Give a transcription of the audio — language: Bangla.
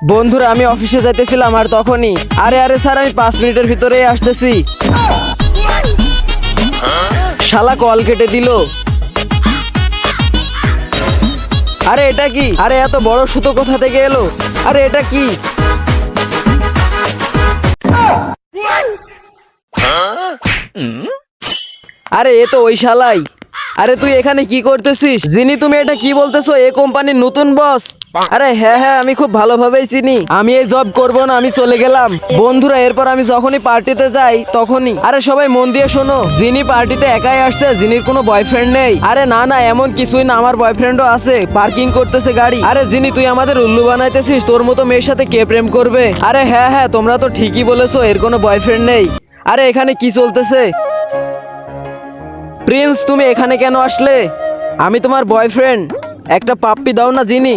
বন্ধুরা আমি অফিসে যাইতেছিলাম আর তখনই আরে স্যার আমি 5 মিনিটের ভিতরেই আসতেছি। শালা কল কেটে দিল। আরে এটা কি? আরে এত বড় সুতো কোথা থেকে এলো? আরে এটা কি? আরে এ তো ওই শালাই। আরে তুই এখানে কি করতেছিস? জিনি তুমি এটা কি বলতেছো? এ কোম্পানির নতুন বস? আরে হ্যাঁ আমি খুব ভালোভাবেই চিনি। আমি এই জব করব না, আমি চলে গেলাম। বন্ধুরা এরপর আমি যখনই পার্টিতে যাই তখনই আরে সবাই মন দিয়ে শোনো, জিনি পার্টিতে একাই আসছে, জিনির কোনো বয়ফ্রেন্ড নেই। আরে না এমন কিছুই না, আমার বয়ফ্রেন্ডও আছে, পার্কিং করতেছে গাড়ি। আরে জিনি তুই আমাদের উল্লু বানাইতেছিস? তোর মতো মেয়ের সাথে কে প্রেম করবে? আরে হ্যাঁ তোমরা তো ঠিকই বলেছো, এর কোনো বয়ফ্রেন্ড নেই। আরে এখানে কি চলতেছে? প্রিন্স তুমি এখানে কেন আসলে? আমি তোমার বয়ফ্রেন্ড, একটা পাপ্পি দাও না জিনি।